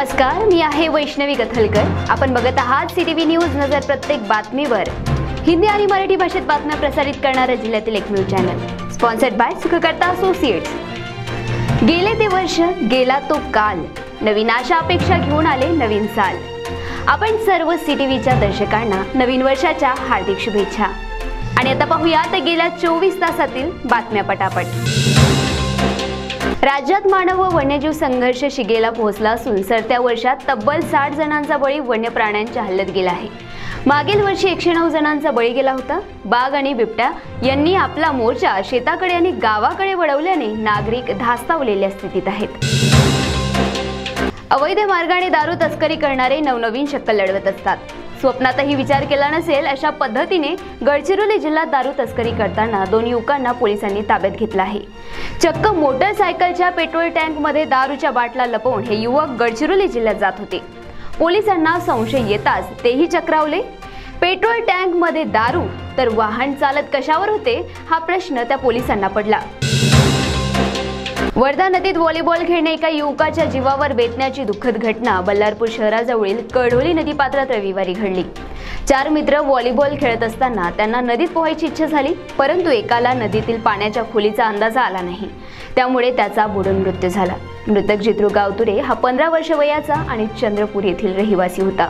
नमस्कार, मी आहे वैष्णवी कथलकर। आपण बघत आहात सीटीव्ही न्यूज नजर प्रत्येक बातमीवर। हिंदी आणि मराठी भाषेत बातम्या प्रसारित करणारा जिल्ह्यातील एकमेव channel, sponsored by Sukhkarta associates. गेले ते वर्ष, गेला तो काल, नवीन आशा अपेक्षा घेऊन आले नवीन साल। आपण सर्व सीटीव्हीच्या दर्शकांना नवीन वर्षाच्या हार्दिक शुभेच्छा। आणि आता पाहूयात गेल्या 24 तासातील बातम्या पटापट। राज्यात मानव व वन्यजीव संघर्ष शिगेला पोहोचला असून सरत्या वर्षात तब्बल 60 जणांचा बळी वन्य प्राण्यांच्या हल्ल्यात गेला आहे। मागील वर्षी 109 जणांचा बळी गेला होता। बाघ आणि बिबट्या यांनी आपला मोर्चा शेताकडे आणि गावाकडे वळवल्याने नागरिक धास्तावलेल्या स्थितीत आहेत। अवैध मार्गाने दारू तस्करी करणारे नवनवीन शक्कल लढवत असतात। स्वप्नातही विचार केला नसेल अशा पद्धतीने गडचिरोली जिल्ह्यात दारू तस्करी करताना 2 युवकांना पोलिसांनी ताब्यात घेतलं आहे। चक्क मोटरसायकलच्या पेट्रोल टँकमध्ये दारूच्या बाटल्या लपवून हे युवक गडचिरोली जिल्ह्यात जात होते। पोलिसांना संशय येताच तेही चक्रावले। पेट्रोल टँकमध्ये दारू तर वाहन चालत कशावर होते हा प्रश्न त्या पोलिसांना पडला। वर्धा नदीत व्हॉलीबॉल खेळणे एका युवकाच्या जीवावर बेतण्याची दुःखद घटना बल्लारपूर शहराजवळील कढोली नदीपात्रात रविवारी घडली। 4 मित्र व्हॉलीबॉल खेळत असताना त्यांना नदीत पोहायची इच्छा झाली, परंतु एकाला नदीतील पाण्याच्या खोलीचा अंदाज आला नाही, त्यामुळे त्याचा बुडून मृत्यू झाला। मृतक जित्रू गावतुरे हा 15 वर्ष वयाचा आणि चंद्रपूर येथील रहिवासी होता।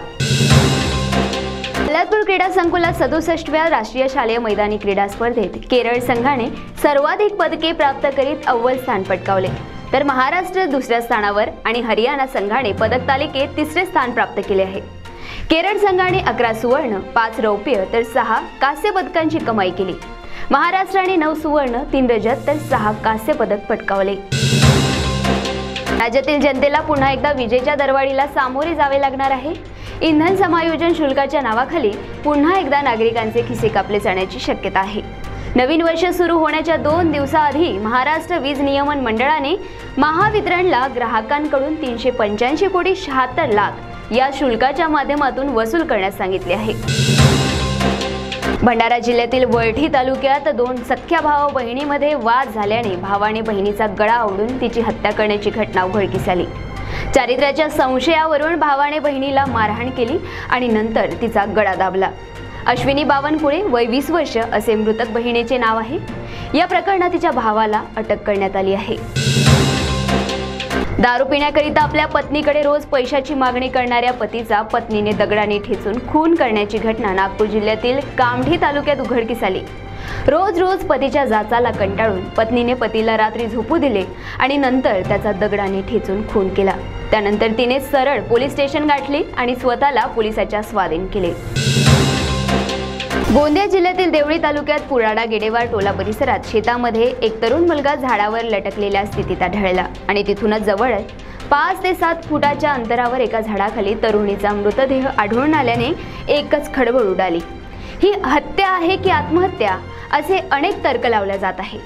बल्लारपूर क्रीडा संकुलात 67व्या राष्ट्रीय शालेय मैदानी क्रीडा स्पर्धेत केरळ संघाने सर्वाधिक पदके प्राप्त करीत अव्वल स्थान पटकावले, तर महाराष्ट्र दुसऱ्या स्थानावर आणि हरियाणा संघाने पदक तालिकेत 3रे स्थान प्राप्त केले आहे। केरळ संघाने 11 सुवर्ण, 5 रौप्य तर 6 कांस्य पदकांची कमाई केली। महाराष्ट्राने 9 सुवर्ण, 3 रजत तर 6 कांस्य पदक पटकावले। राज्यातील जनतेला पुन्हा एकदा विजेच्या दरवाढीला सामोरे जावे लागणार आहे। इंधन समायोजन शुल्काच्या नावाखाली पुन्हा एकदा नागरिकांचे खिसे कापले जाण्याची शक्यता आहे। नवीन वर्ष सुरू होण्याच्या 2 दिवसाआधी महाराष्ट्र वीज नियमन मंडळाने महावितरणला ग्राहकांकडून 385 कोटी 76 लाख या शुल्काच्या माध्यमातून वसूल करण्यास सांगितले आहे। भंडारा जिल्ह्यातील वळठी तालुक्यात 2 सख्ख्या भावा बहिणीमध्ये वाद झाल्याने भावाने बहिणीचा गळा ओढून तिची हत्या करण्याची घटना उघडकीस आली। चारित्र्याच्या संशयावरून भावाने बहिणीला मारहाण केली आणि नंतर तिचा गळा दाबला। अश्विनी बावनकुळे, वय 20 वर्ष असे मृतक बहिणीचे नाव आहे। या प्रकरणात तिच्या भावाला अटक करण्यात आली आहे। दारू पिण्याकरिता आपल्या पत्नीकडे रोज पैशाची मागणी करणाऱ्या पतीचा पत्नीने दगडाने ठेचून खून करण्याची घटना नागपूर जिल्ह्यातील कामठी तालुक्यात उघडकीस आली। रोज पतीच्या जाचाला कंटाळून पत्नीने पतीला रात्री झोपू दिले आणि नंतर त्याचा दगडाने ठेचून खून केला। त्यानंतर तिने सरळ पोलीस स्टेशन गाठले आणि स्वतःला पोलिसाच्या स्वाधीन केले। गोंदिया जिल्ह्यातील देवळी तालुक्यात पुराडा गेडेवार टोला परिसरात शेतामध्ये एक तरुण मुलगा झाडावर लटकलेल्या स्थितीत आढळला आणि तिथूनच जवळच 5 ते 7 फुटाच्या अंतरावर एका झाडाखाली तरुणीचा मृतदेह आढळून आल्याने एकच खळबळ उडाली। ही हत्या आहे की आत्महत्या असे अनेक तर्क लावले जात आहे।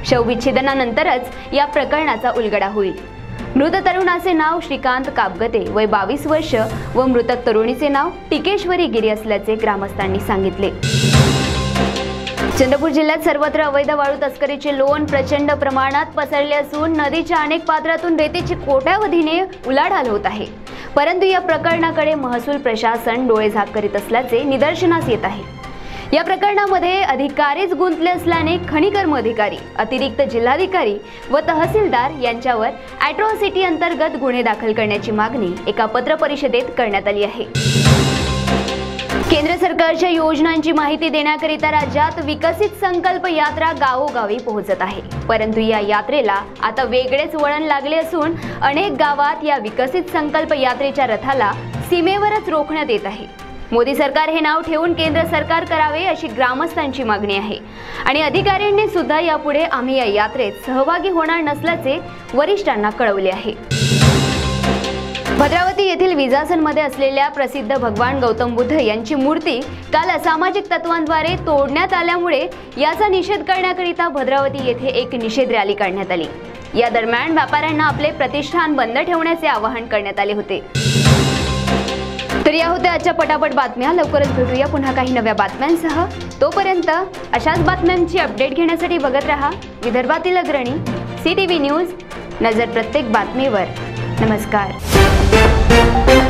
शवविच्छेदनानंतरच या प्रकरणाचा उलगडा होईल। मृत तरुणाचे नाव श्रीकांत कापगते, वय 22 वर्ष व मृतक तरुणीचे नाव टिकेश्वरी गिरी असल्याचे ग्रामस्थांनी सांगितले। चंद्रपूर जिल्ह्यात सर्वत्र अवैध वाळू तस्करीचे लोण प्रचंड प्रमाणात पसरले असून नदीच्या अनेक पात्रातून रेतीची कोट्यावधीने उलाढाल होत आहे, परंतु या प्रकरणाकडे महसूल प्रशासन डोळेझाक करीत असल्याचे निदर्शनास येत आहे। या प्रकरणामध्ये अधिकारीच गुंतले असल्याने खनिकर्म अधिकारी, अतिरिक्त जिल्हाधिकारी व तहसीलदार यांच्यावर अॅट्रॉसिटी अंतर्गत गुन्हे दाखल करण्याची मागणी एका पत्र परिषदेत करण्यात आली आहे। केंद्र सरकारच्या योजनांची माहिती देण्याकरिता राज्यात विकसित संकल्प यात्रा गावोगावी पोहोचत आहे, परंतु या यात्रेला आता वेगळेच वळण लागले असून अनेक गावात या विकसित संकल्प यात्रेच्या रथाला सीमेवरच रोखण्यात येत आहे। मोदी सरकार हे नाव ठेवून केंद्र सरकार करावे अशी ग्रामस्थांची मागणी आहे आणि अधिकाऱ्यांनी सुद्धा यापुढे आम्ही या यात्रेत सहभागी होणार नसल्याचे वरिष्ठांना कळवले आहे। भद्रावती येथील विजासनमध्ये असलेल्या प्रसिद्ध भगवान गौतम बुद्ध यांची मूर्ती काल असामाजिक तत्वांद्वारे तोडण्यात आल्यामुळे याचा निषेध करण्याकरिता भद्रावती येथे एक निषेध रॅली काढण्यात आली। या दरम्यान व्यापाऱ्यांना आपले प्रतिष्ठान बंद ठेवण्याचे आवाहन करण्यात आले होते। तर या होत्या आजच्या पटापट बातम्या। लवकरच भेटूया पुन्हा काही नव्या बातम्यांसह। तोपर्यंत अशाच बातम्यांची अपडेट घेण्यासाठी बघत रहा विदर्भातील अग्रणी सीटीव्ही न्यूज, नजर प्रत्येक बातमीवर। नमस्कार। आहे.